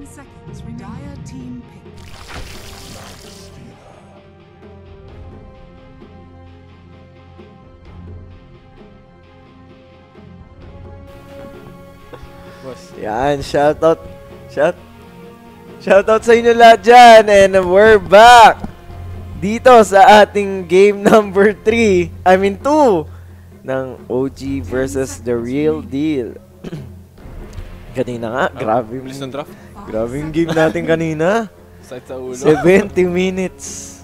10 seconds. Dire team pick. Yan, shoutout sa inyo lahat dyan. And we're back dito sa ating game number 3, I mean 2 ng OG versus The Real Deal. Kanina nga, grabe yung game natin kanina. Sakit sa ulo. 70 minutes.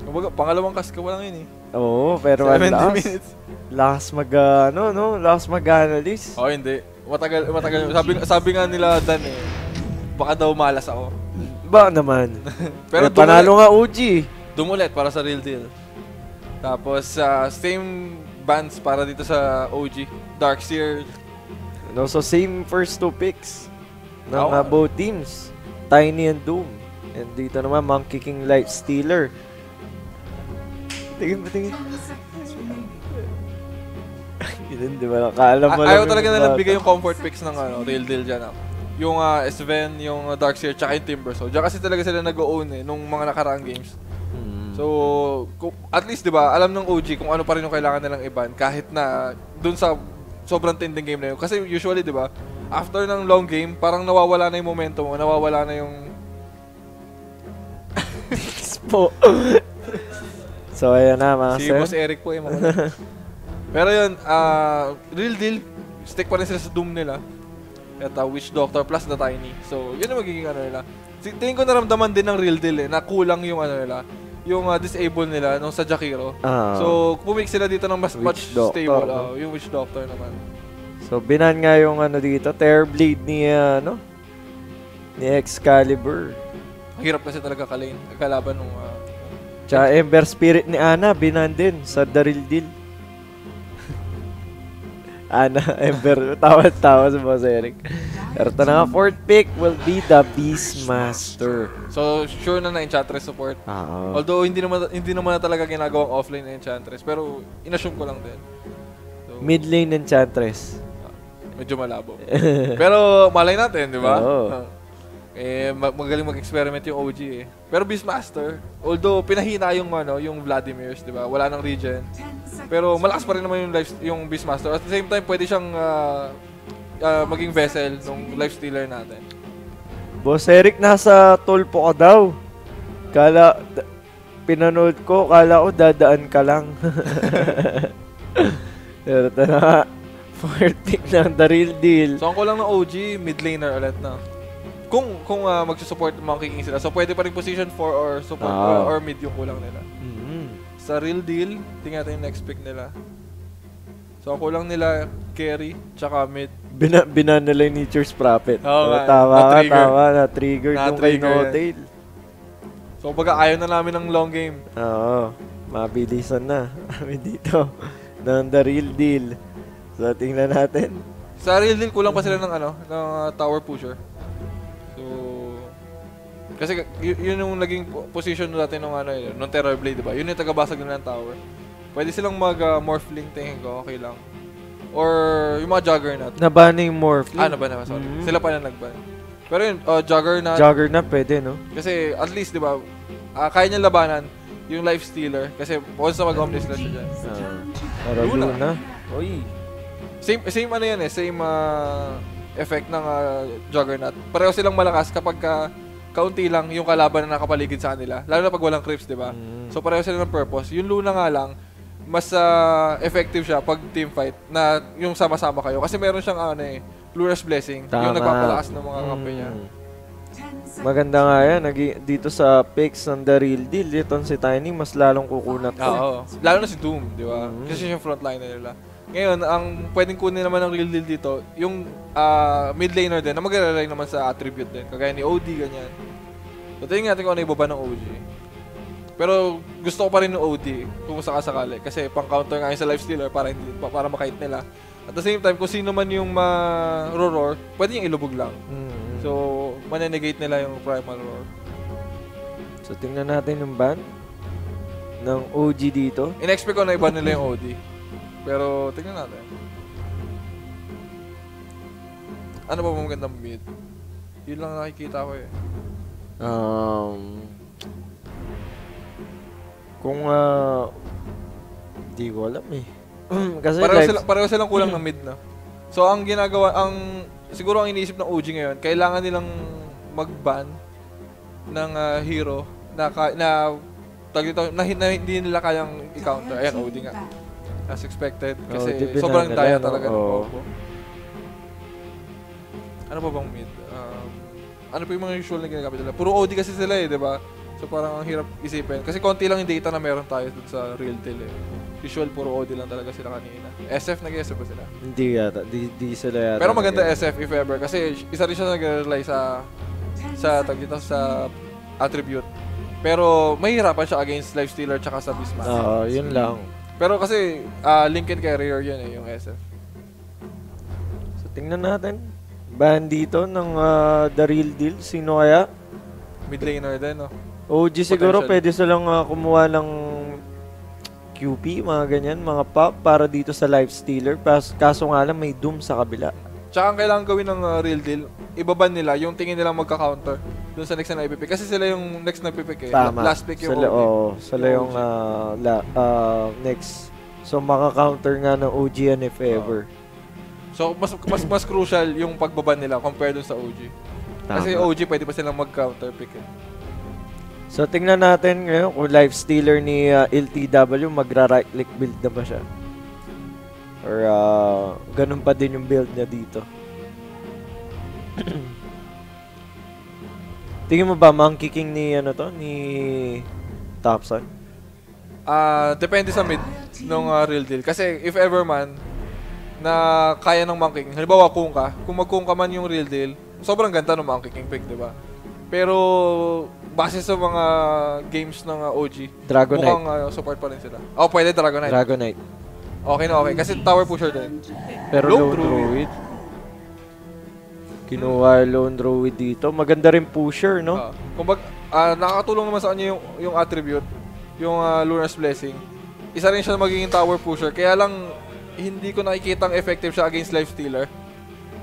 Kumbaga, pangalawang cast ka pa lang yun eh. Oo, pero 70 minutes. Last mag-analyst. Oh, hindi. Matagal. Sabi nga nila Dan eh, baka daw malas ako. Ba naman. Pero panalo nga OG. Dumulit para sa Real Deal. Tapos, same bands para dito sa OG. Darkseer. No, so same first 2 picks ng both teams. Tiny and Doom. And dito naman, Monkey King Light Stealer. Tingin. Yun, di ba? Kaalam mo ayaw talaga na bigay yung comfort picks ng Real Deal dyan. Yung Sven, yung Darkseer, tsaka yung Timbersaw. Diyan kasi talaga sila nag-own nung mga nakaraang games. So, at least, di ba, alam ng OG kung ano pa rin yung kailangan nilang i-ban kahit na dun sa sobrang tinding game na yun. Kasi usually, di ba, after ng long game, parang nawawala na yung momentum mo, nawawala na yung... po. So, ayan na, mga si Boss Eric po, mga pero yun, Real Deal, stick pa rin sila sa Doom nila. At Witch Doctor plus the Tiny. So, yun yung magiging nila. Tingin ko naramdaman din ng Real Deal na kulang yung nila. Yung disable nila nung sa Jakiro. So, pumik sila dito ng mas much stable. Yung Witch Doctor naman. So, binan nga yung dito, Terrorblade ni Excalibur. Ang hirap kasi talaga kalaban nung... Tsaka Ember Spirit ni Ana, binan din sa The Real Deal. Ana, Ember, tawa si Boss Eric. Pero ito na nga, 4th pick will be the Beastmaster. So, sure na Enchantress support. Although, hindi naman na talaga ginagawang offlane na Enchantress. Pero, inassume ko lang din. So, mid lane Enchantress. Medyo malabo. Pero, malay natin, di ba? Magaling mag-experiment yung OG eh. Pero Beastmaster, although pinahina yung Vladimir's, di ba? Wala nang regen. Pero malakas pa rin naman yung Beastmaster. At the same time, pwede siyang maging vessel ng lifestealer natin. Boss Eric, nasa tulpo ka daw. Pinanood ko, kala ko dadaan ka lang. Pero ito na, 4th pick ng The Real Deal. So, ang kulang ng OG, mid laner ulit na. Kung magsusupport Monkey King sila, so pwede pa rin position 4 or support or mid yung kulang nila. Sa Real Deal, tingnan natin yung next pick nila. So, ang kulang nila, carry, tsaka mid. Binan nila yung Nature's Prophet. Tawa, na-trigger yung kay No-Tail. So, baga ayaw na namin ng long game. Oo, mabilisan na. Kami dito, ng The Real Deal. So, tingnan natin. Sa Real Deal, kulang pa sila ng tower pusher. So, kasi yun yung naging position natin nung Terrorblade, diba? Yun yung tagabasag nila ng tower. Pwede silang morphling, tingin ko, okay lang. Or yung mga Juggernaut. Naban yung morphling? Naban, sorry. Sila pa na nagban. Pero yun, Juggernaut. Juggernaut pwede, no? Kasi at least, diba, kaya niya labanan yung Lifestealer. Kasi once na mag-omni sila siya dyan. Luna. Uy. Same yan eh. Same effect ng Juggernaut. Pareho silang malakas kapag kaunti lang yung kalaban na nakapaligid sa kanila. Lalo na pag walang creeps, di ba? So pareho sila ng purpose. Yung Luna nga lang, mas effective siya pag team fight na yung sama-sama kayo. Kasi meron siyang Luna's Blessing. Yung nagpapalakas ng mga kampi niya. Maganda nga yan. Dito sa picks ng The Real Deal, dito si Tiny, mas lalong kukunat. Oo. Lalo na si Doom, di ba? Kasi siya yung frontliner nila. Ngayon, ang pwedeng kunin naman ng Real Deal dito, yung mid laner din, na mag-rely naman sa attribute din. Kagaya ni OD, ganyan. So, tingnan natin kung ano ibaba ng OG. Pero gusto ko pa rin ng OD kung sakasakali. Kasi pang-counter nga yun sa Lifestealer para makait nila. At the same time, kung sino man yung ma-roar, pwede yung ilubog lang. So, manenegate nila yung Primal Roar. So, tingnan natin yung ban ng OG dito. In-expect ko na iba nila yung OD. Pero, tingnan natin. Ano ba magandang mid? Yun lang nakikita ko eh. Kung di ko alam eh. Kasi Pareho silang kulang ng mid na. So ang ginagawa, siguro ang iniisip ng OG ngayon, kailangan nilang mag-ban ng hero na hindi nila kayang i-counter. Ayan, OD nga. As expected. Kasi sobrang daya talaga ng combo. Ano pa bang mid? Ano pa yung mga usual na ginagamit nila? Puro OD kasi sila eh, di ba? So parang ang hirap isipin. Kasi konti lang yung data na meron tayo dun sa real deal eh. Usual, puro OD lang talaga sila kanina. SF, nag-SF ba sila? Hindi yata. Di sila yata. Pero maganda SF if ever. Kasi isa rin siya nag-rely sa attribute. Pero mahirapan siya against Lifestealer tsaka sa Beastmaster. Oo, yun lang. Pero kasi Lincoln Carrier yun eh, yung SF. So tingnan natin. Ban dito ng The Real Deal. Sino kaya? Mid laner din, no? OG siguro pwede silang kumuha ng QP, mga ganyan, mga pop para dito sa Lifestealer. Kaso nga lang may Doom sa kabila. Tsaka ang kailangan gawin ng Real Deal, ibaban nila yung tingin nilang magka-counter dun sa next na ipipick. Kasi sila yung next na ipipick eh. Tama. Last pick yung sila, OG. Sila yung next. So maka-counter nga ng OG yan if ever. So mas crucial yung pagbaban nila compared dun sa OG. Kasi Tama. OG pwede pa silang mag-counter pick eh. So tingnan natin ngayon kung Lifestealer ni LTW magra-right click build na ba siya. Or ganun pa din yung build niya dito. Tingin mo ba monkey king ni ni Thompson? Depende sa mid nung real deal. Kasi if ever man na kaya ng monkey king, halimbawa kung mag-kung ka man yung real deal, sobrang ganda ng monkey king pick, di ba? Pero base sa mga games ng OG, Dragonite. mukhang support pa rin sila. Oh, pwede Dragonite. Dragonite. Okay na okay. Kasi tower pusher din. Pero Lone Lone Druid. Kinuha Lone Druid dito. Maganda rin pusher, no? Kumbaga, nakakatulong naman sa kanya yung attribute, yung Lunar's Blessing. Isa rin siya magiging tower pusher. Kaya lang, hindi ko nakikitang effective siya against Lifestealer.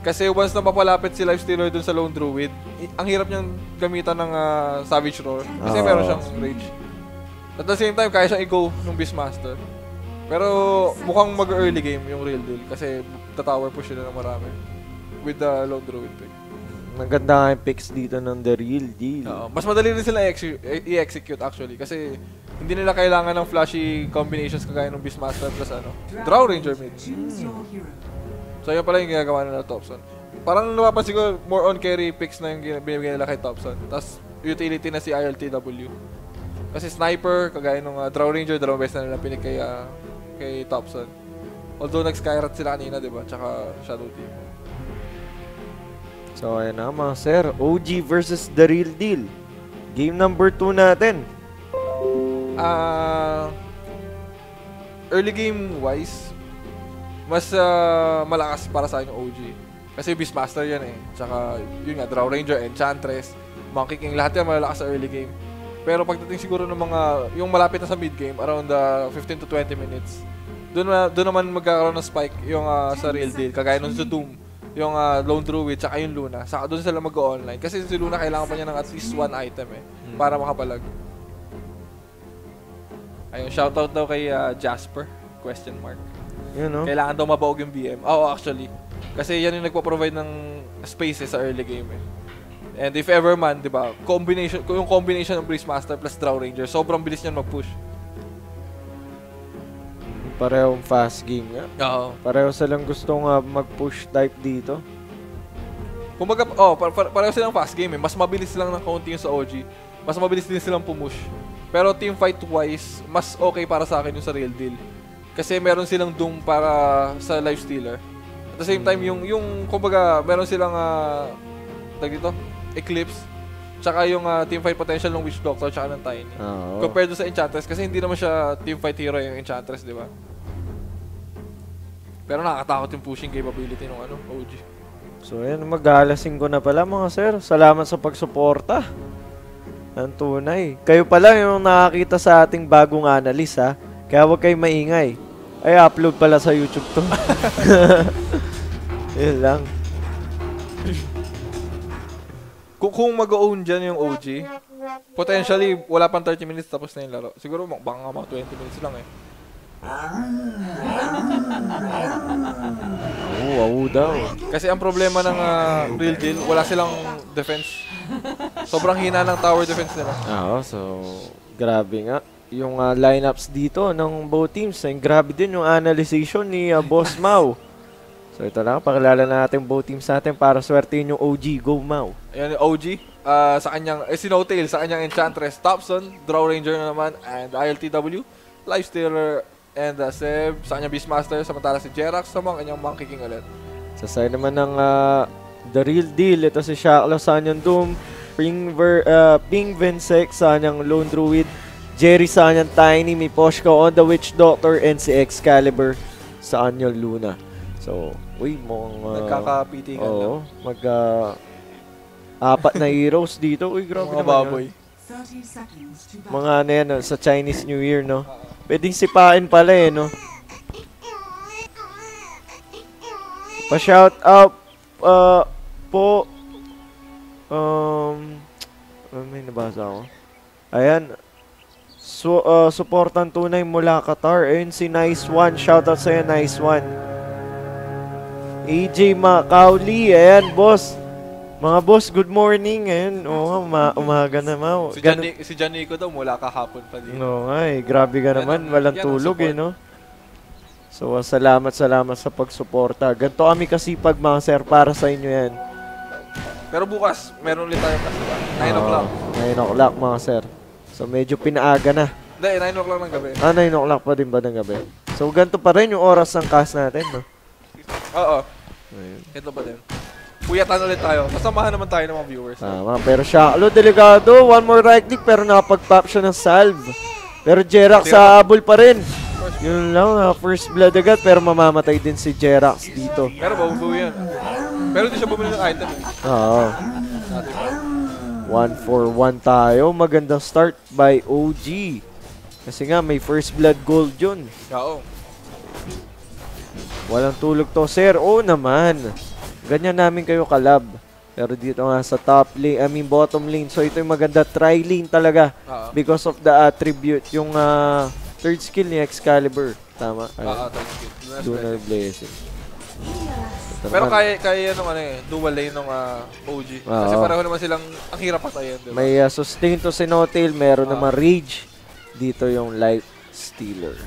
Kasi once na mapalapit si Lifestealer dun sa Lone Druid, ang hirap niyang gamitan ng Savage Roar. Kasi meron siyang rage. At the same time, kaya siyang i-go ng Beastmaster. Pero mukhang mag-early game yung real deal. Kasi tower push sila ng marami. With the Lone Druid pick. Maganda nga yung picks dito ng The Real Deal. Mas madali rin sila i-execute actually. Kasi hindi nila kailangan ng flashy combinations kagaya ng Beastmaster plus Drow Ranger mid. So yun pala yung ginagawa nila Thompson. Parang napapansin ko, more on carry picks na yung binibigay nila kay Thompson. Tapos utility na si ILTW. Kasi Sniper, kagaya nung Drow Ranger, dalawang beses na nila pinig kay Thompson. Although nag-Skyrat sila kanina, diba? Tsaka Shadow Team. So ayan na mga sir, OG versus The Real Deal. Game number 2 natin. Early game wise, mas malakas para sa akin yung OG. Kasi Beastmaster yan eh. Tsaka yun nga, Drow Ranger, Enchantress, Monkey King, lahat yan malalakas sa early game. Pero pagdating siguro ng yung malapit na sa mid game, around 15 to 20 minutes, doon naman magkakaroon ng spike yung sa real deal. Kagaya nung sa Doom, yung Lone Druid, tsaka yung Luna. Saka doon sila mag-online. Kasi si Luna kailangan pa niya ng at least one item eh, para makapalag. Ayun, shoutout daw kay Jasper, question mark. You know? Kailangan daw mabaog yung BM. Oo, actually. Kasi yan yung nagpo-provide ng spaces sa early game eh. And if ever man, di ba, yung combination ng Beastmaster plus Drow Ranger, sobrang bilis niyan mag-push. Parehong fast game nga. Oo. Pareho silang gustong mag-push type dito. Kumbaga, pareho silang fast game eh. Mas mabilis lang ng kaunti yung sa OG. Mas mabilis din silang pumush. Pero team fight wise, mas okay para sa akin yung sa real deal. Kasi meron silang Doom para sa Lifestealer. At the same time, yung kumbaga, meron silang Eclipse. Tsaka yung team fight potential ng Witch Doctor tsaka ng Tiny. Compared to sa Enchantress, kasi hindi naman siya team fight hero yung Enchantress, di ba? Pero nakakatakot yung pushing capability ng OG. So ayan, mag-alasing ko na pala mga sir. Salamat sa pagsuporta. Ang tunay. Kayo pala yung nakakita sa ating bagong analyst ha. Kaya huwag kayo maingay. Ay, upload pala sa YouTube to. Yun lang. Kung mag-own dyan yung OG, potentially, wala pang 30 minutes tapos na yung laro. Siguro, baka nga mga 20 minutes lang eh. Oo daw. Kasi ang problema ng Real Deal, wala silang defense. Sobrang hina ng tower defense nila. Oo, so grabe nga. Yung lineups dito ng both teams, grabe din yung analyzation ni Boss Mau. So ito lang, pakilala na natin both teams natin para swertein yung OG. Go Mau. Ayan yung OG, sa kanyang, si No-Tail, sa kanyang Enchantress, Thompson, Draw Ranger na naman, and ILTW, Lifestealer, and Seb, sa kanyang Beastmaster, samantala si Jerax, sa mga kanyang Monkey King ulit. Sa side naman ng The Real Deal, ito si Shaklo sa kanyang Doom, Ping Vinsec sa kanyang Lone Druid, Jerry sa kanyang Tiny, may Poshko on the Witch Doctor, and si Excalibur sa kanyang Luna. So, uy, mukhang... Nagkakapitingan oo, apat na heroes dito. Uy, grabe mga naman baboy. 30 seconds to battle. Mga ano yan, sa Chinese New Year, no? Pwedeng sipain pala eh, no? Pa-shout out po may nabasa ako. Ayan. Supportan tunay mula Qatar. Ayun si Nice One. Shout out sa'yo, Nice One. AJ Macaulay. Ayan, boss. Mga boss, good morning. Ayun, umaga na, Mau. Si Janico daw mula kahapon pa din. No, ay, grabe ka naman. Walang tulog eh, no? So, salamat sa pagsuporta. Ganto kami kasipag, mga sir, para sa inyo yan. Pero bukas, meron ulit tayong kasi ba? 9 o'clock. 9 o'clock, mga sir. So, medyo pinaaga na. Hindi, 9 o'clock ng gabi. 9 o'clock pa din ba ng gabi? So, ganito pa rin yung oras ng cast natin, no? Oo. Ayun. Ito pa din. Puyatan ulit tayo. Kasamahan naman tayo ng mga viewers. Tama, pero Shaklo, delikado. One more right click, pero nakapag-pop siya ng salve. Pero Jerax sa habol pa rin. Yun lang, first blood agad, pero mamamatay din si Jerax dito. Pero babubuo yan. Pero di siya bumili ng item eh. Oo. 1 for 1 tayo. Magandang start by OG. Kasi nga, may first blood gold yun. Oo. Walang tulog to, sir. Oo naman. Ganyan namin kayo kalab. Pero dito nga sa top lane, bottom lane. So ito yung maganda tri-lane talaga. Because of the attribute. Yung third skill ni Excalibur. Tama? Third skill. Lunar Blessing. Pero kaya nung dual lane nung OG. Kasi pareho naman silang, ang hirap patayin. Diba? May sustain to si No-Tail. Meron naman Rage. Dito yung Life Stealer.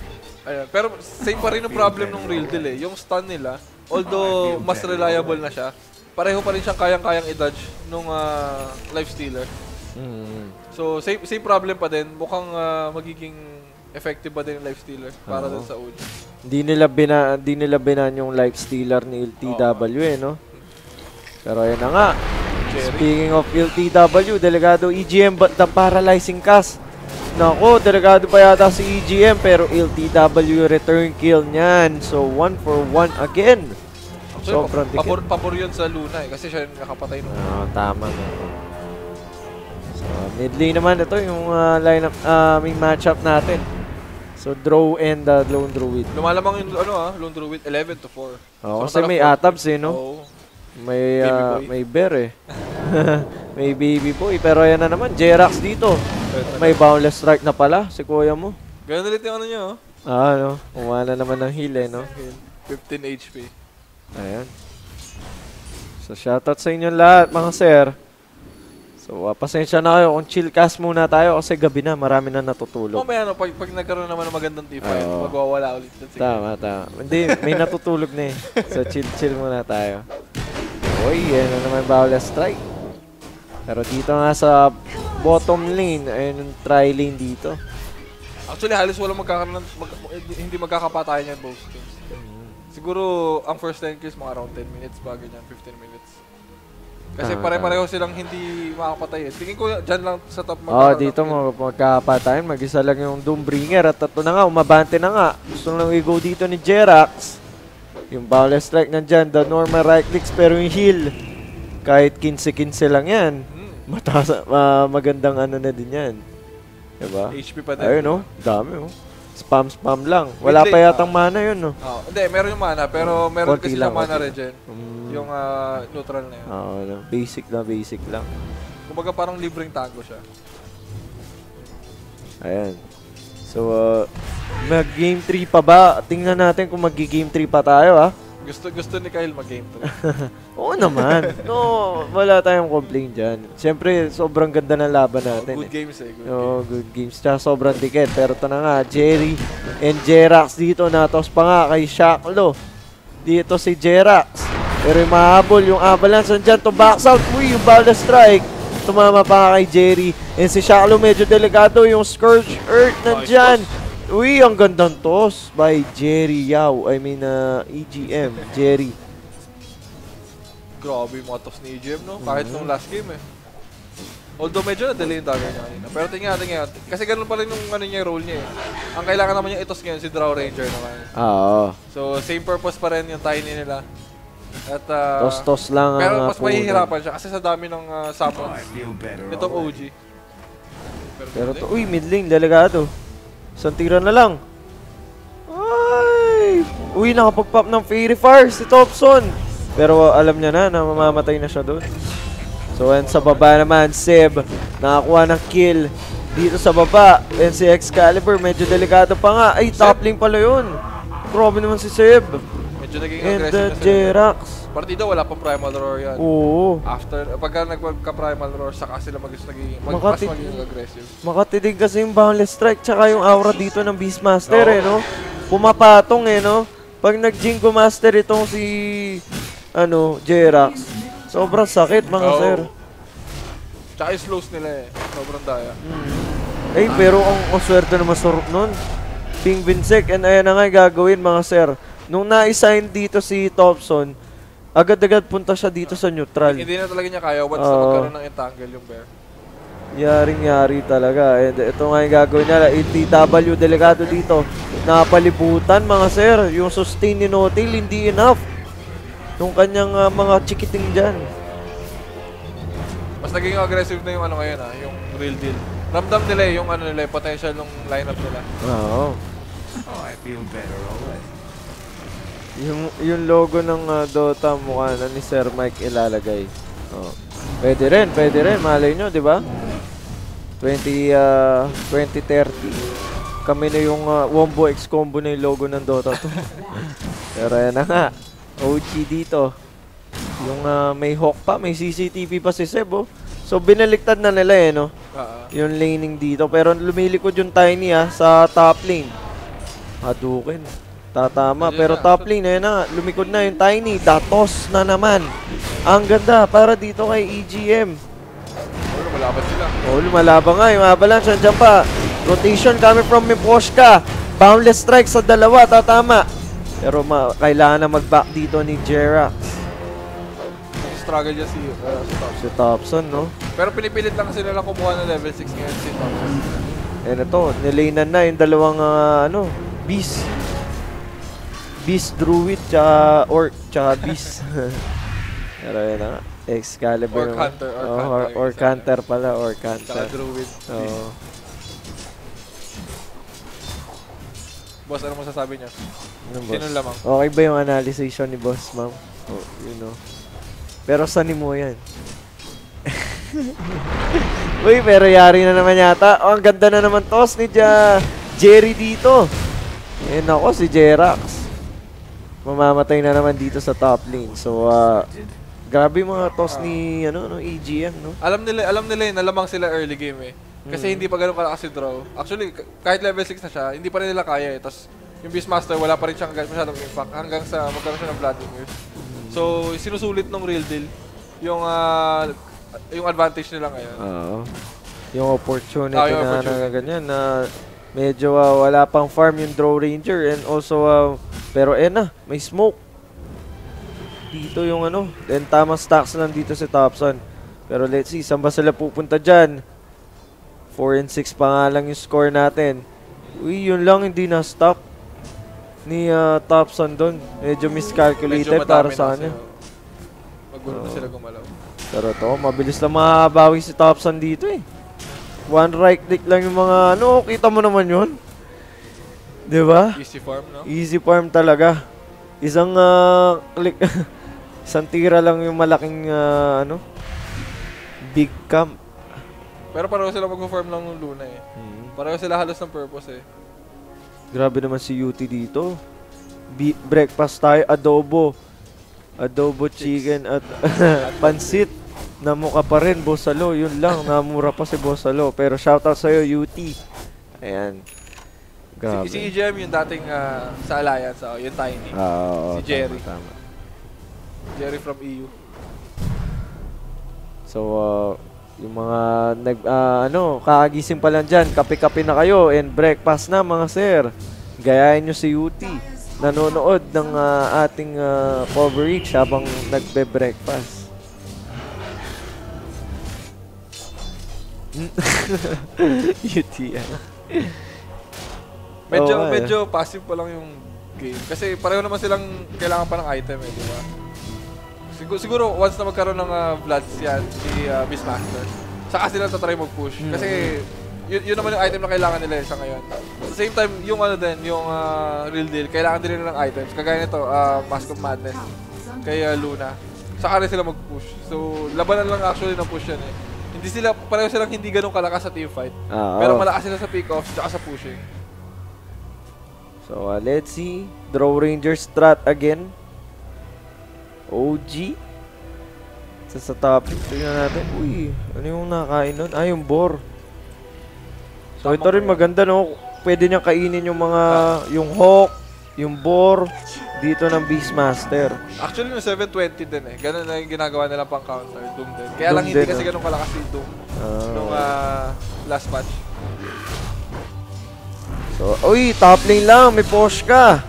Ayan. Pero same pa rin yung problem ng Real Deal eh. Yung stun nila, although mas reliable na siya, pareho pa rin siyang kayang-kayang i-dodge nung Life Stealer. So same problem pa din. Mukhang magiging effective pa din yung Life Stealer para din sa OG. Hindi nila binan yung Life Stealer ni LTW eh, no? Pero ayan na nga. Speaking of LTW, delegado EGM but the paralyzing cast. Nako, delegado pa yata si EGM pero LTW return kill niyan. So 1 for 1 again. Sobrang pabor yun sa Luna eh kasi siya yung nakapatay nung. Tama na. So mid lane naman ito yung lineup may matchup natin. So Draw and Lone Druid. Lumalamang yung Lone Druid 11 to 4. Kasi may atabs eh, no? Oo. May bear eh. May baby boy. Pero ayan na naman, Jerax dito. May boundless strike na pala si kuya mo. Ganun ulit yung niya, no? Umana naman ng heal eh, no? 15 HP. Ayan. So, shoutout sa inyo lahat, mga sir. So, pasensya na kayo kung chill cast muna tayo kasi gabi na, marami na natutulog. May pag nagkaroon naman ng magandang T5, magwawala ulit. Tama. Hindi, may natutulog na eh. So, chill muna tayo. Uy, yan na naman boundless strike. Pero dito nga sa bottom lane, ayun yung tri-lane dito. Actually, halos walang hindi magkakapatayan yan both teams. Siguro, ang first 10 kills mga around 10 minutes pa, ganyan, 15 minutes. Kasi pare-pareho silang hindi makakapatay eh. Tingin ko dyan lang sa top dito magkakapatayan. Mag-isa lang yung Doombringer at tatlo na nga, umabante na nga. Gusto lang i-go dito ni Jerax. Yung boundless strike nandyan, the normal right clicks pero yung heal. Kahit 15-15 lang yan. Mataas, magandang na din yan. Diba? HP pa din. Ayun dami Spam lang. Wala pa yatang mana yun, no? Hindi, meron yung mana, pero meron konti kasi lang, yung mana regen. Yung neutral na yun. Basic lang. Kumbaga parang libreng tango siya. Ayan. So, mag-game 3 pa ba? Tingnan natin kung mag-game 3 pa tayo, ha? Gusto ni Kyle mag-game 3. Oo naman. No, wala tayong complaint dyan. Siyempre, sobrang ganda ng laban natin. Good games eh. Good games. Tsaka sobrang ticket. Pero ito na nga, Jerry and Jerax dito. Natos pa nga kay Shaklo. Dito si Jerax. Pero yung mahabol, yung Avalanche nandyan to box out. Uy, yung ball strike. Tumama pa nga kay Jerry. And si Shaklo medyo delikado. Yung Scourge Earth nandyan. Uy, ang gandang toss by Jerry Yao. I mean, EGM. Jerry. Grabe yung mga toss ni EGM, no? Kahit nung last game eh. Although medyo na-delay yung dagger niya kanina. Pero tingnan natin ngayon. Kasi ganun pa rin yung ano niya, role niya eh. Ang kailangan naman niya itos ngayon si Drow Ranger naman. Oo. So, same purpose pa rin yung tiny nila. At, Tos-tos lang ang pero mas punan. mahihirapan siya kasi sa dami ng summons. Itong OG. Pero to, uy, mid lane, delikado. Isang tira na lang. Ay! Uy, nakapag-pop ng Fairy Fire si Thompson. Pero alam niya na mamamatay na siya doon. So, and sa baba naman, Seb, nakakuha ng kill dito sa baba. And si Excalibur, medyo delikado pa nga. Ay, top lane pala yun. Grabe naman si Seb. Medyo naging And aggressive na Jerax. Partido, wala pang Primal Roar yan. Oo. After, pagka nagka-Primal Roar, saka sila mas maging aggressive. Makatidig kasi yung Boundless Strike tsaka yung aura dito ng Beastmaster eh, no? Pumapatong eh, no? Pag nag-Jingo Master itong si, Jerax, sobrang sakit mga sir. Tsaka yung slows nila eh. Sobrang daya. Eh, pero ang swerte naman sa nun. Ping Vinsec, and ayan na nga yung gagawin mga sir. Nung na-assign dito si Thompson, agad-agad punta siya dito sa neutral. Hindi na talaga niya kaya once na magkaroon ng entangle yung bear. Yaring-yari talaga. And ito nga yung gagawin niya. ATW delikado dito. Napalibutan mga sir. Yung sustain ni Notil hindi enough. Yung kanyang mga chikiting dyan. Mas naging aggressive na yung ngayon yung real deal. Ramdam nila yung nila, potential ng lineup nila. Oo. Oh, I feel better already. Yung logo ng Dota mukha na ni Sir Mike ilalagay. Oh. Pwede rin, malay nyo, di ba? 2030. Kami na yung Wombo X combo na yung logo ng Dota 2. Pero yan na nga. OG dito. Yung may hawk pa, may CCTV pa si Seb, oh. So binaliktad na nila eh, no? Yung laning dito. Pero lumilikod yung Tiny sa top lane. Hadouken. Tatama. Pero top lane, ayun na. Lumikod na yung Tiny. Datos na naman. Ang ganda para dito kay EGM. Lumalaban sila. Lumalaban nga. Yung Avalanche, andyan pa. Rotation coming from Miposhka. Boundless strike sa dalawa. Tatama. Pero kailangan na mag-back dito ni Jerax. Struggle niya si Thompson, no? Pero pinipilit lang kasi nila kumuha ng level 6 ngayon si Thompson. And ito, nilanan na yung dalawang, Beast. Beast Druid, tsaka Orc, tsaka Beast. Pero yun na nga. Excalibur. Orc Hunter pala, Orc Hunter. Tsaka Druid. Oo. Boss, ano masasabi niya? Sino lamang? Okay ba yung analysis ni Boss, ma'am? Oh, Pero saan mo yan? Uy, pero yari na naman yata. Oh, ang ganda na naman toss ni Jerry dito. Eh, nako, si Jerax. Mamamatay na naman dito sa top lane. So, grabe mga toss ni EGM, no? Alam nila nalamang sila early game eh. Kasi hindi pa ganun kalakas si Draw. Actually, kahit level 6 na siya, hindi pa rin nila kaya eh. Tapos, yung Beastmaster, wala pa rin siyang masyadong impact hanggang sa magkaroon siya ng Vladimir. So, sinusulit ng real deal yung advantage nila ngayon. Oo. Yung opportunity na ganyan na medyo wala pang farm yung Draw Ranger and also pero may smoke. Dito yung then tamang stacks lang dito si Thompson. Pero let's see, saan ba sila pupunta dyan? 4 and 6 pa nga lang yung score natin. Uy, yun lang hindi na stock ni Thompson doon. Medyo miscalculated para sa kanya. Magulo na sila gumalaw. Pero to, mabilis lang makabawi si Thompson dito eh. One right click lang yung mga kita mo naman yun. Diba? Easy farm, no? Easy farm talaga. Isang click, isang tira lang yung malaking Big Camp. Pero pareho sila mag-farm lang ng Luna eh. Pareho sila halos ng purpose eh. Grabe naman si UT dito. Breakfast tayo, adobo. Adobo chicken at pansit. Namuka pa rin, Bosalo. Yun lang, namura pa si Bosalo. Pero shoutout sa'yo, UT. Ayan. Grabe. Si EGM yung dating sa Alliance, yung Tiny. Oo, si Jerry. Tama. Jerry from EU. So, yung mga kakagising pa lang dyan, kape-kape na kayo and breakfast na mga sir. Gayahin nyo si UT. Nanonood ng ating coverage habang nagbe-breakfast. UT yan. Medyo passive pa lang yung game. Kasi pareho naman silang kailangan pa ng item eh, di ba? Siguro once na magkaroon ng Vlads yan, si Beastmaster, saka sila tatry mag-push. Kasi yun naman yung item na kailangan nila sa ngayon. At the same time, yung Real Deal, kailangan din nila ng items. Kagaya nito, Mask of Madness, kay Luna. Saka rin sila mag-push. So, labanan lang actually ng push yan eh. Pareho silang hindi ganun kalakas sa teamfight. Pero malakas sila sa pick-offs, saka sa pushing. So, let's see. Draw Ranger strat again. OG. Sa topic, tingnan natin. Uy, ano yung nakain nun? Yung boar. So, ito rin maganda, no? Pwede niyang kainin yung mga, yung hawk, yung boar, dito ng Beastmaster. Actually, no 720 din eh. Ganun na yung ginagawa nila pang counter. Doom din. Kaya lang Doom hindi din, kasi ganun kalakas yung Doom. Nung last patch. So, uy, top lane lang. May push ka.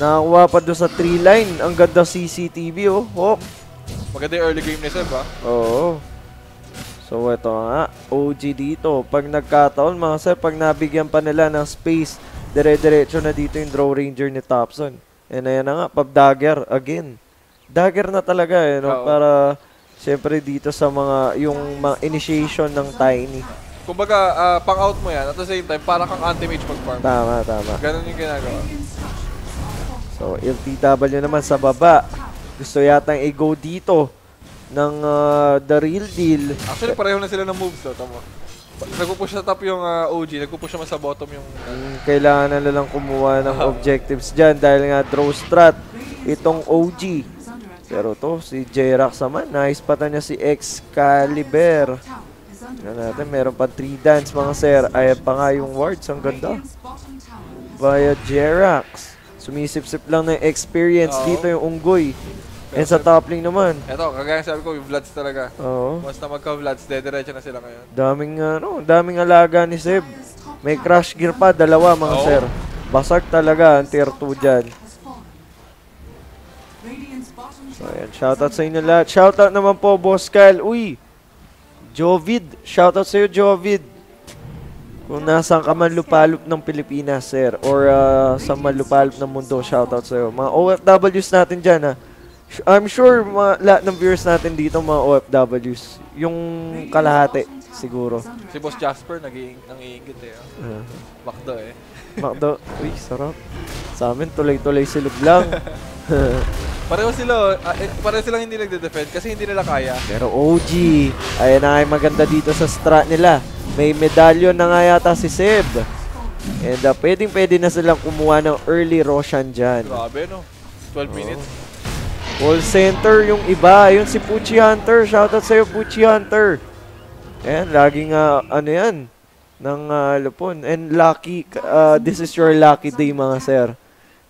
Nakakuha pa doon sa 3 line. Ang ganda CCTV, oh. Hawk. Maganda yung early game ni Seb, ha? Oo. So, ito nga. OG dito. Pag nagkataon, mga sir, pag nabigyan pa nila ng space, dire-diretso na dito yung Draw Ranger ni Thompson. And ayan na nga, pab-dagger again. Dagger na talaga, eh, no? Para, syempre, dito sa yung initiation ng Tiny. Kumbaga, pang-out mo yan. At the same time, para kang anti-mage mag-farm. Tama. Ganun yung ginagawa. So, LTW naman sa baba. Gusto yatang i-go dito ng The Real Deal. Actually, pareho na sila ng moves, to. Tama. Nagpupush sa top yung OG, nagpupush naman sa bottom yung... Kailangan na lang kumuha ng objectives dyan dahil nga draw strat itong OG. Pero to, si J-Rax naman, naispatan niya si Excalibur. Natin, meron pa 3 dance mga sir. Ayan pa nga yung wards, ang ganda. Via J-Rax. Sumisip-sip lang ng experience dito yung Unggoy. And sa top lane naman. Eto, kagaya sabi ko, yung Vlads talaga. Oo. Once na magka-Vlads, dediretso na sila ngayon. Daming alaga ni Seb. May crash gear pa, 2 mga sir. Basag talaga ang tier 2 dyan. So ayan, shoutout sa inyo lahat. Shoutout naman po, Boss Kyle. Uy, Jovid. Shoutout sa'yo, Jovid. Kung nasaan ka man lupalop ng Pilipinas, sir. Or sa malupalop ng mundo, shoutout sa'yo. Mga OFWs natin dyan, ha. I'm sure lahat ng viewers natin dito mga OFWs. Yung kalahati, siguro. Si Boss Jasper, nang-iingit eh. Makdo eh. Makdo. Uy, sarap. Sa amin, tuloy-tuloy silog lang. Pareho silang hindi nagde-defend kasi hindi nila kaya. Pero OG, ayan na ay maganda dito sa strat nila. May medalyon na nga yata si Seb. And pwedeng-pwede na silang kumuha ng early Roshan dyan. Grabe no, 12 minutes. Call center yung iba. Yung si Pucci Hunter. Shoutout sa'yo, Pucci Hunter. Ayan, laging ano yan. Ng lupon. And lucky, this is your lucky day mga sir.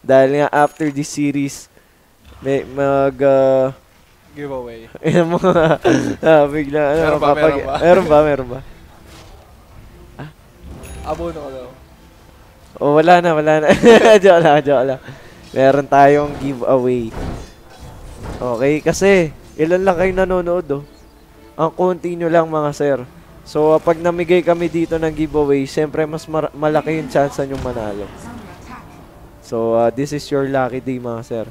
Dahil nga after this series, may giveaway. Yung mga bigla. Meron ba? Abono ko daw. Oh, wala na. Joke lang. Meron tayong giveaway. Okay, kasi ilan lang kayo nanonood, oh. Ang konti nyo lang mga sir. So, pag namigay kami dito ng giveaway, siyempre mas malaki yung chance nyo manalo. So, this is your lucky day mga sir.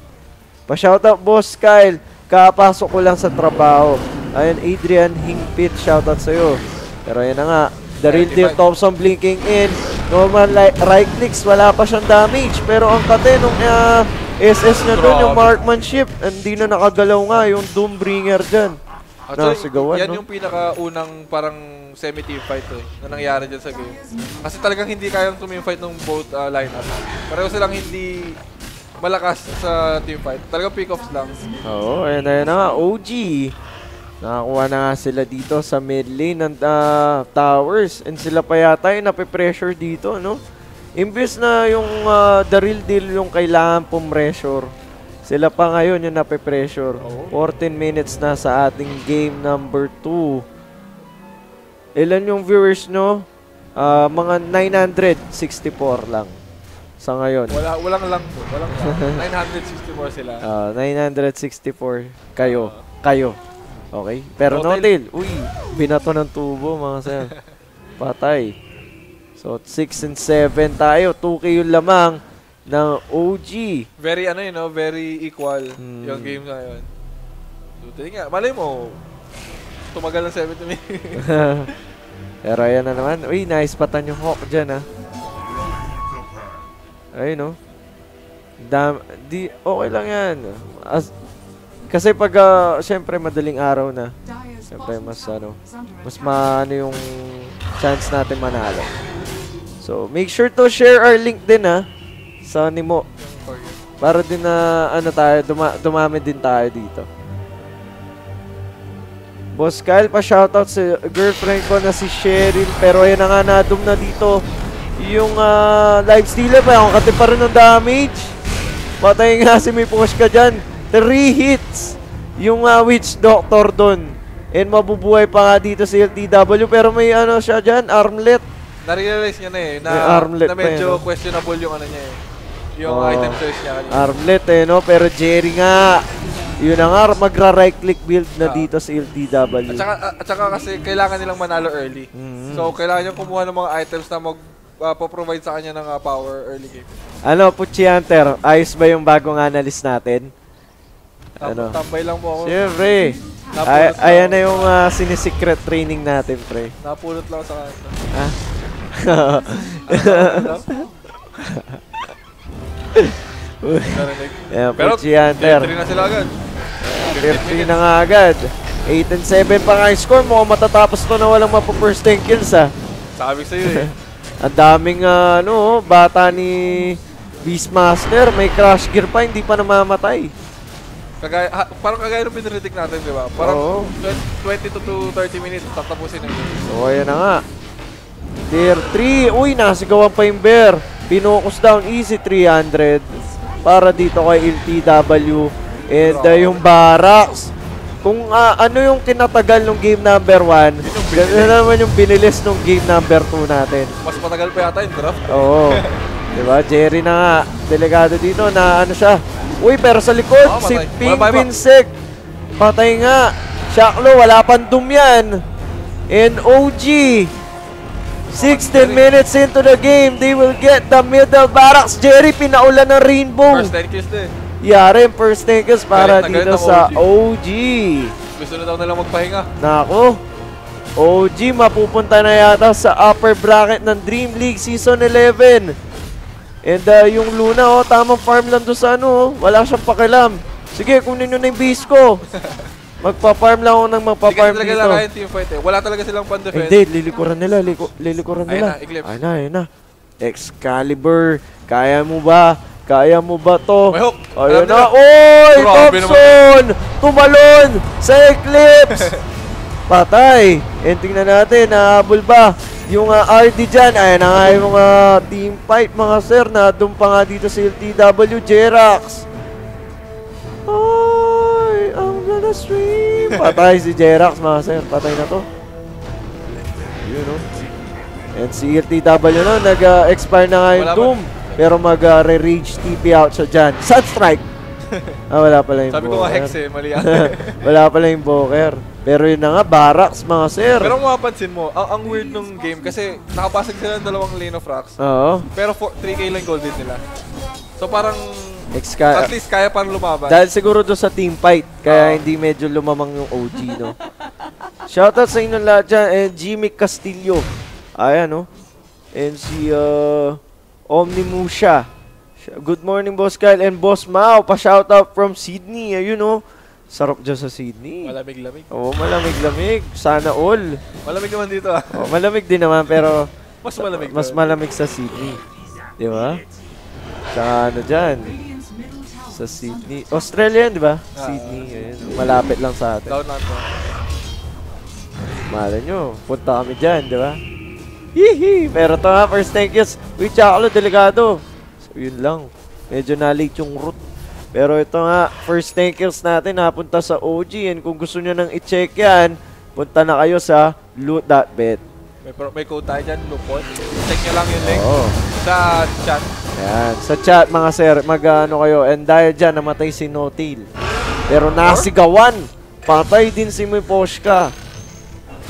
Pa-shoutout, Boss Kyle. Kapasok ko lang sa trabaho. Ayun, Adrian Hingpit, shoutout sa'yo. Pero ayan na nga. The Real Deal Thompson blinking in. Normal right clicks, wala pa siyang damage. Pero ang kate nung SS na doon, yung marksmanship, hindi na nakagalaw nga yung Doombringer dyan. nasigawan, yan no? yung pinakaunang parang semi-team fight na nangyari dyan sa game. Kasi talagang hindi kayang team fight ng both lineup. Pareho silang hindi malakas sa team fight. Talagang pick-offs lang. Oo, ayan na nga. OG. Nakakuha na nga sila dito sa mid lane ng towers. And sila pa yata yung nape-pressure dito, no? Imbes na yung the real deal yung kailangan pumressure. Sila pa ngayon yung nape-pressure. 14 minutes na sa ating game number 2. Ilan yung viewers nyo? Mga 964 lang sa ngayon. Walang lang po. Walang lang. 964 sila. 964 kayo. Kayo. Okay? Pero no tail. Uy, binato ng tubo mga sir. Patay. So 6 and 7 tayo. 2K yung lamang ng OG. Very very equal yung game na yun. So, tingnan nga, malay mo, tumagal ng 70 minutes. Pero ayan na naman. Uy, nice patan yung Hawk dyan, ha. Ayun, no. Okay lang yan. Kasi pag, syempre, madaling araw na. Syempre, mas yung chance natin manalo. So, make sure to share our link din, ha. Sa Nimo. Para din na dumami din tayo dito. Boss Kyle, pa-shoutout sa girlfriend ko na si Cheryl. Pero ayun na nga, nadum na dito yung live stealer pa. Yung kati pa rin ng damage. Patay nga si may push ka dyan. 3 hits yung Witch Doctor dun. And mabubuhay pa nga dito si LTW. Pero may siya dyan, armlet. Na-realize niya na armlet na medyo questionable yung niya eh. Yung item choice niya kanina. Armlet no? Pero Jerry nga, yun na nga, magra-right click build na dito sa LTW. At saka kasi kailangan nilang manalo early. So kailangan niyang kumuha ng mga items na mag-provide sa kanya ng power early game. Puchi Hunter, ayos ba yung bagong analyst natin? Tambay lang po ako. Siyempre. Ayan na yung sinisecret training natin, pre. Napulot lang sa kanya. Pero Puchi Hunter. 3 na sila agad. 3 na nga agad. 8 and 7 pa nga yung score. Mukhang matatapos to na walang mapa-first 10 kills, ha. Sabi sa'yo eh. Ang daming bata ni Beastmaster. May crash gear pa, hindi pa namamatay. Parang kagaya nung pinredict natin, di ba? Parang 20 to 30 minutes tatapusin ang game. So, ayan na nga. Tier 3. Uy, nasigawan pa yung bear. Pinukus down easy 300 para dito kay LTW. And yung barracks. Kung ano yung kinatagal ng game number 1, gano'n naman yung binilis ng game number 2 natin. Mas matagal pa yata yung draft. Oo. Diba? Jerry na nga. Delegado dito na siya. Uy, pero sa likod, si Pink Pinsec. Patay nga. Shaklo, wala pang doom yan. And OG. 16 minutes into the game, they will get the middle barracks. Jerry, pinaulan ng rainbow. First 10 kills din. Yari, first 10 kills para dito sa OG. Gusto na daw nilang magpahinga. Nako. OG, mapupunta na yata sa upper bracket ng Dream League Season 11. And yung Luna, tamang farm lang doon sa wala siyang pakialam. Sige, kunin nyo na yung base ko. Magpa-farm lang ako ng magpa-farm dito. Hindi ka talaga kaya team fight eh. Wala talaga silang pan-defense. Hindi, lilikuran nila. Lilikuran nila. Ayun na. Excalibur, kaya mo ba? Kaya mo ba to? May hook. Ayun na. Oy! Thompson! Tumalon sa Eclipse! Patay. And tingnan natin, nahabol ba? Yung RD dyan, ayan na nga yung mga team fight, mga sir, na doon pa nga dito sa LTW, Jerax. Ay, I'm gonna stream. Patay si Jerax, mga sir. Patay na to. Yun, And si LTW nag-expire na nga yung Doom. Pero mag-re-rage TP out siya dyan. Sunstrike! Wala pala yung Sabi ko nga Hex eh, mali wala pala yung Boker. Pero yun na nga, barracks mga sir. Pero kung mapapansin mo, ang weird nung game kasi nakapasag sila ng 2 lane of rocks. Oo. Pero 3k lang gold din nila. So parang at least kaya parang lumaban. Dahil siguro doon sa team fight, kaya hindi medyo lumamang yung OG, no? Shoutout sa inyong lahat dyan, and Jimmy Castillo. Ayan, no? And si Omnimusha. Good morning, Boss Kyle and Boss Mao. Pa-shoutout from Sydney. Ayun, no? Sarap dyan sa Sydney. Malamig-lamig. Oo, malamig-lamig. Sana all. Malamig naman dito ah. Oo, malamig din naman, pero Mas malamig. mas malamig sa Sydney. Di ba? Sa ano dyan? Sa Sydney. Australia yan, di ba? Sydney. Ayun. Malapit lang sa atin. Down lang to. Malay nyo, punta kami dyan, di ba? Hihi! Pero ito nga, first thank yous. Uy, Chakalo, delikado. So, yun lang. Medyo na-late yung route. Pero ito nga, first thank yous natin napunta sa OG. And kung gusto nyo nang i-check yan, punta na kayo sa loot.bet. May code tayo dyan, Lupon. Check nyo lang yung link Oo. sa chat. Yan. Sa chat, mga sir, mag-ano kayo. And dahil dyan, namatay si Notail. Pero nasigawan. Patay din si Miposhka.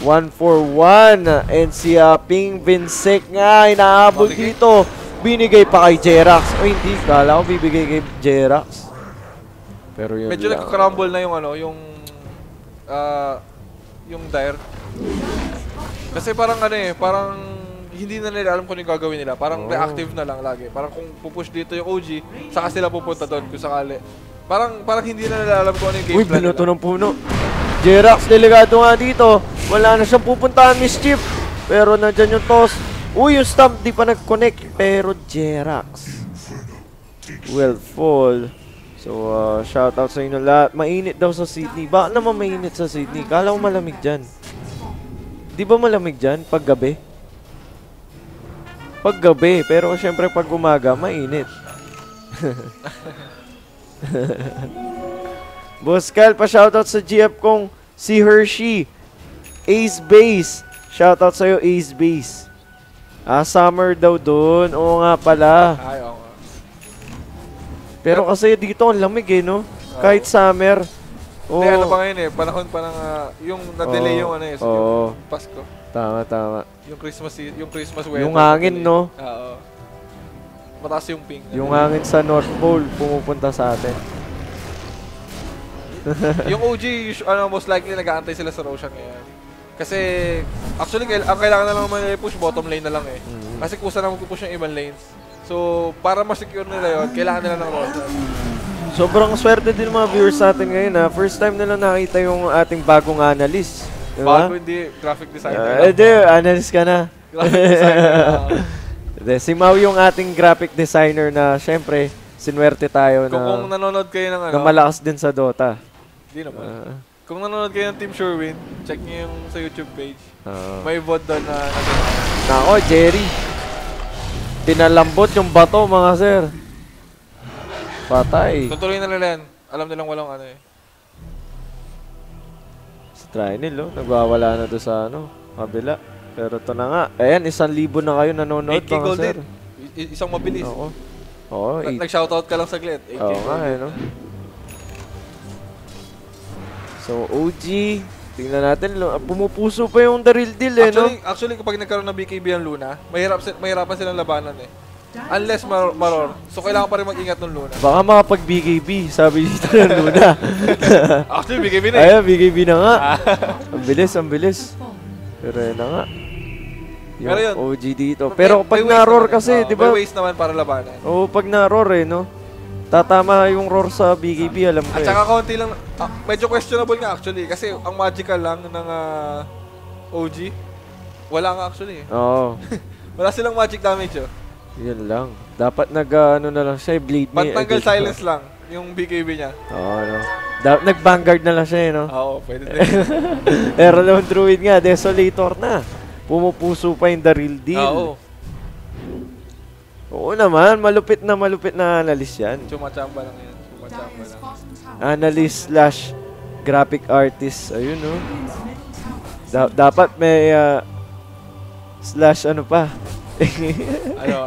1-for-1. And si Ping Vinsek nga, inaabot dito. Binigay pa kay Jerax. O hindi, kala ko bibigay kay Jerax. Pero yun Medyo lang. nagka-crumble na yung ano, yung Dire. Kasi parang ano eh, parang hindi na nila alam kung ano yung gagawin nila. Parang reactive na lang lagi. Parang kung pupush dito yung OG, saka sila pupunta doon kung sakali. Parang hindi na nila alam kung ano yung game Uy, plan binuto nila. ng puno. Jerax, delegado nga dito. Wala na siyang pupuntahan, Mischief. Pero nandyan yung toss. Uy, yung stump di pa nag-connect. Pero Jerax will fall. So, shoutout sa inyo lahat. Mainit daw sa Sydney. Bakit naman mainit sa Sydney? Kala ko malamig dyan. Di ba malamig dyan pag gabi? Pag gabi. Pero syempre pag umaga, mainit. Boss Kyle, pa-shoutout sa GF kong si Hershey. Ace Base. Shoutout sa'yo, Ace Base. Summer daw doon. Oo nga pala. Ay, oo nga. Pero kasi dito ang lamig eh, no? Kahit summer. Hindi, ano pa ngayon eh, panahon pa ng, yung na-delay yung ano eh, yung Pasko. Tama, tama. Yung Christmas weather. Yung hangin, no? Oo. Mataas yung ping. Yung hangin sa North Pole pumupunta sa atin. Yung OG, most likely nag-aantay sila sa Roshan ngayon. Kasi, actually, ang kailangan na lang naman nila push, bottom lane na lang eh. Kasi kusa na mag-push yung ibang lanes. So, para ma-secure nila yun, kailangan nila ng Roshan. Sobrang swerte din mga viewers natin ngayon ha. First time nila nakita yung ating bagong analyst. Diba? Bago hindi, graphic designer. Analyst ka na. Graphic designer. Si Mau yung ating graphic designer na syempre, sinwerte tayo Kung na, nanonood kayo ng ano, na malakas din sa Dota. Hindi naman. Kung nanonood kayo ng Team Sherwin, check nyo yung sa YouTube page. May VOD doon na Nako, Jerry. Pinalambot yung bato, mga sir. Patay. tutuloy na nila yan. Alam nilang walang ano eh. Si Trinil, nagwawala na doon sa kabila. Pero ito na nga. Ayan, 1,000 na kayo nanonood, 8K mga gold sir. din. Isang mabilis. Oo, Nag-shoutout ka lang saglit. 8K oo nga, gold. no? So, OG, tingnan natin, pumupuso pa yung the real deal eh, no? Actually, kapag nagkaroon ng BKB ang Luna, mahirapan silang labanan eh. Unless Maror. So, kailangan pa rin mag-ingat ng Luna. Baka makapag BKB, sabi dito ng Luna. Actually, BKB na eh. Ayun, BKB na nga. Ang bilis, ang bilis. Pero yun na nga. Yung Pero yun, OG dito. Pero pag na-roar kasi, di ba? May ways naman para labanan. Oo, pag na-roar eh, no? Tatama yung roar sa BKB, alam ko At eh. saka konti lang, medyo questionable nga actually. Kasi ang magical lang ng OG, wala nga actually eh. Oo. Wala silang magic damage oh. Yun lang. Dapat ano na lang siya, blade me. Pantanggal silence lang yung BKB niya. Oo, no? Nag-vanguard na lang siya, no? Oo, pwede din. Pero naman druid nga, desolator na. Pumupuso pa yung the real deal. Oo. Oo naman, malupit na analyst yan. Chumachamba lang yan. Chumachamba lang. Analyst / graphic artist. Ayun, no? Dapat may / ano pa.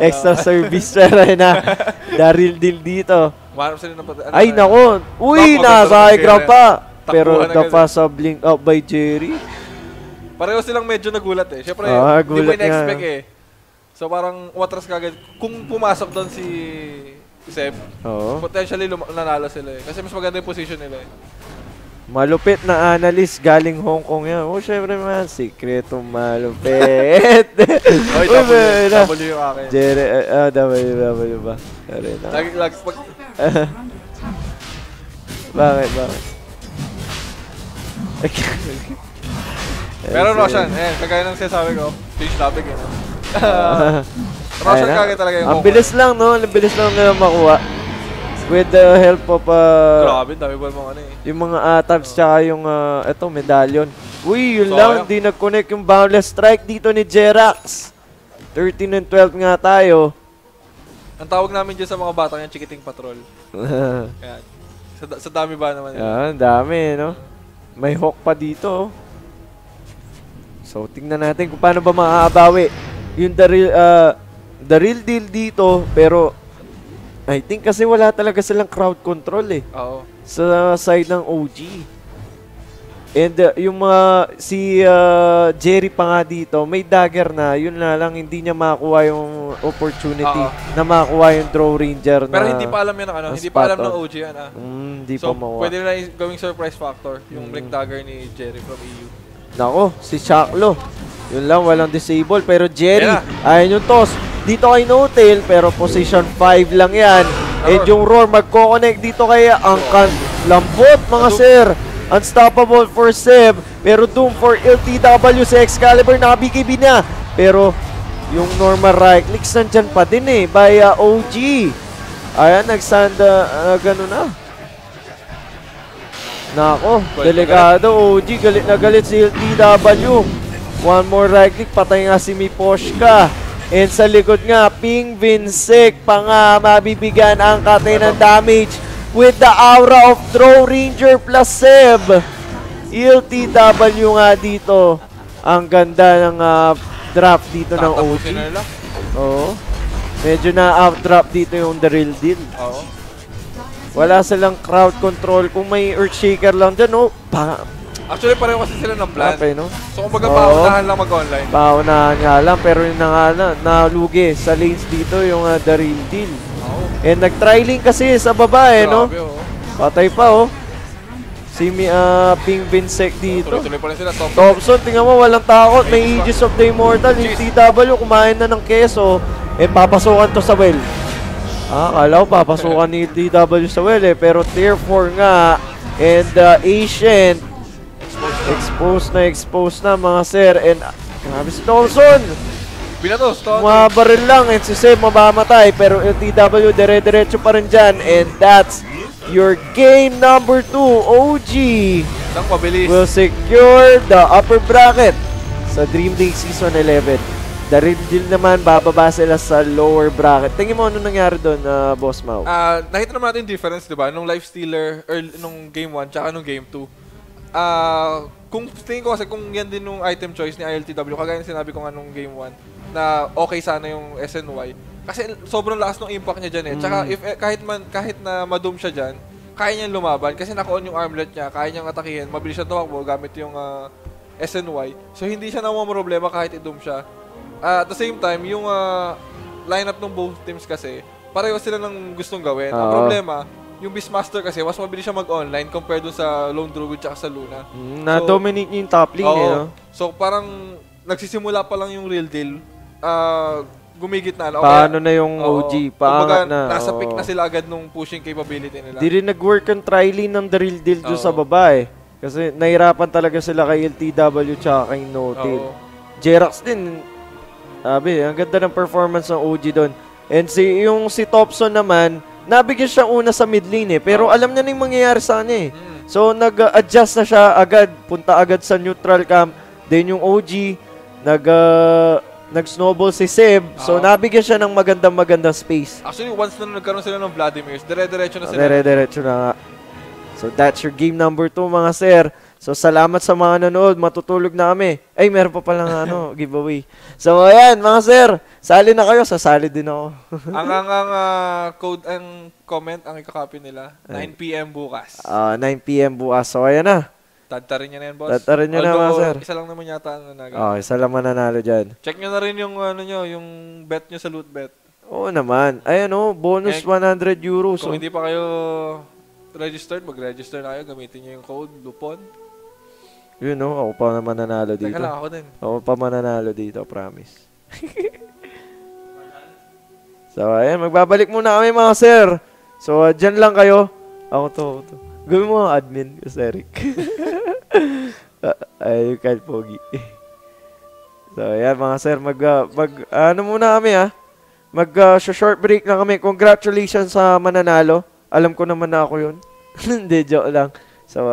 Extra service pero na. The real deal dito. Marap sila ng Ay, nako. Uy, nasa high ground pa. Pero Takbuhan the agad. pass sa blink up by Jerry. Pareho silang medyo nagulat eh. Siyempre, gulat hindi mo in-expect nga. eh. So parang umatras kagad. Kung pumasok doon si Seb, Oo. potentially nanalo sila eh. Kasi mas maganda yung position nila eh. Malupit na analyst galing Hong Kong yan. Oh, syempre man, sikreto malupit. Oy, Uy, na. W yung akin. Jerry, W ba? Sorry na. Lagi, pag, Bakit? Pero Roshan, kagaya ng sinasabi ko, change topic yun. Roshan kagaya talaga yung ang bilis lang, no? Ang bilis lang na makuha. With the help of grabe, dami ba mga ano eh. yung mga atoms tsaka yung eto, medallion. Uy, yun So, lang, hindi nag-connect yung boundless strike dito ni Jerax. 13 and 12 nga tayo. Ang tawag namin dyan sa mga batang yung Chikiting Patrol. Ayan. Sa dami ba naman yun? Yan, dami, no? May hawk pa dito, oh. So, tingnan natin kung paano ba makakabawi yung the real deal dito, pero I think kasi wala talaga silang crowd control eh. Oo. Sa side ng OG. And yung si Jerry pa nga dito, may dagger na, yun na lang, hindi niya makuha yung opportunity na makuha yung Draw Ranger na. Pero hindi pa alam yan ng ano, hindi pa alam ng OG yan Hindi so, pa makuha. pwede na gawing surprise factor, yung Blink Dagger ni Jerry from EU. Nako, si Shaklo. Yun lang, walang disable. Pero Jerry, ayun yung toss. Dito kay No-Tail, pero position 5 lang yan. And yung Roar, magko-connect dito kay Angkan. Lambot, mga sir. Unstoppable for Seb. Pero Doom for LTW si Excalibur. Naka-BKB na. Pero yung normal right clicks nandyan pa din eh. By OG. Ayan, nagsanda. Gano'n na. Nako, delikado. OG, galit na galit si LTW. One more right click. Patay nga si Miposhka. And sa likod nga, Ping Vinsec pa nga mabibigyan ang katay ng damage with the aura of Draw Ranger plus Seb. LTW nga dito. Ang ganda ng drop dito ng OG. Oo. Medyo na-out-drop dito yung the real deal. Oo. Wala silang crowd control. Kung may Earthshaker lang dyan, oh, actually, pareho kasi sila ng plan. okay, no? So, kumbaga paunahan lang mag-online. Paunahan nga lang, pero yun na nga nalugi sa lanes dito yung the real deal. And nag-trialing kasi sa baba no? Patay pa, oh. Si Ping Vinsec dito. Tuloy-tuloy pa rin sila. Thompson, tingnan mo, walang takot. May Aegis of the Immortal. Yung TW, kumain na ng keso. Papasukan to sa well. Akala ko papasukan ni TW sa well pero tier 4 nga. And Ancient, exposed na mga sir. And grabe si Thompson. Binatos, Mabaril lang and si Seb mabamatay. Pero LTW dire-diretso pa rin dyan. And that's your game number 2. OG will secure the upper bracket sa Dream League Season 11. The real deal naman, bababa sila sa lower bracket. Tingin mo ano nangyari doon, Boss Mau? Nakita naman natin yung difference, di ba? Nung Life Stealer, or nung Game 1, tsaka nung Game 2. Kung tingin ko kasi kung yan din nung item choice ni ILTW, kagaya ng sinabi ko nga nung Game 1, na okay sana yung SNY. Kasi sobrang lakas ng impact niya dyan eh. Tsaka kahit na ma-doom siya dyan, kaya niyang lumaban. Kasi naka-on yung armlet niya, kaya niyang atakihin, mabilis siya tumakbo gamit yung SNY. So hindi siya naman problema kahit i-doom siya. At the same time, yung lineup ng both teams kasi, pareho sila ng gustong gawin. Ang problema, yung Beastmaster kasi, mas mabilis siya mag-online compared dun sa Lone Druid at sa Luna. Na-dominate niya yung top lane no? So parang nagsisimula pa lang yung real deal. Gumigit na. Okay, paano na yung OG? Paano na? Nasa peak na sila agad nung pushing capability nila. Di rin nag-work ang tri-lane ng the real deal doon sa baba eh. Kasi nahirapan talaga sila kay LTW tsaka kay No-Tail. Jerax din, sabi, ang ganda ng performance ng OG doon. And yung si Thompson naman, nabigyan siya una sa mid lane eh. Pero alam niya na yung mangyayari sa kanya eh. So nag-adjust na siya agad, punta agad sa neutral camp. Then yung OG, nag-snowball si Seb. So nabigyan siya ng magandang space. Actually, once na nagkaroon sila ng Vladimir's, dire-diretso na sila. Dire-diretso na nga. So that's your game number 2 mga sir. So salamat sa mga nanood, matutulog na kami. Ay, meron pa palang giveaway. So ayan mga sir, sali na kayo, sasali din ako. ang code and comment ang ikakopy nila, 9 PM bukas. 9 PM bukas. So ayan na. Tadtarin niya na yan, boss. Tadtarin niya na mga sir. Isa lang naman yata ang nanagawa. Isa lang mananalo dyan. Check nyo na rin yung yung bet nyo sa loot bet. Oo naman. Ayan bonus 100 euros. Kung hindi pa kayo registered, mag-register na kayo. Gamitin nyo yung code, Lupon. Yun ako pa naman nanalo dito. Teka lang, ako din. Ako pa mananalo dito, promise. So, ayan, magbabalik muna kami mga sir. So, dyan lang kayo. Ako to. Gawin mo ang admin, Eric. Ay, Kyle Pogi. So, ayan mga sir, ano muna kami short break na kami. Congratulations sa mananalo. Alam ko naman na ako yun. Hindi, joke lang. So,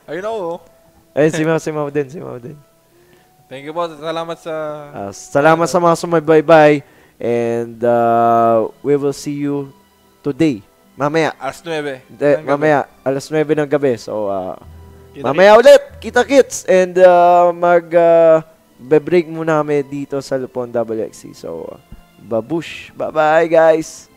Ayun ako. ayun, si Mau din. Thank you po. Salamat sa... Salamat sa mga sumaybay-bye. And we will see you today. Mamaya. Alas 9. Hindi, mamaya. Alas 9 ng gabi. So, Kita mamaya ulit. Kita-kits. And be-break muna kami dito sa Lupon WXC. So, babush. Bye-bye, guys.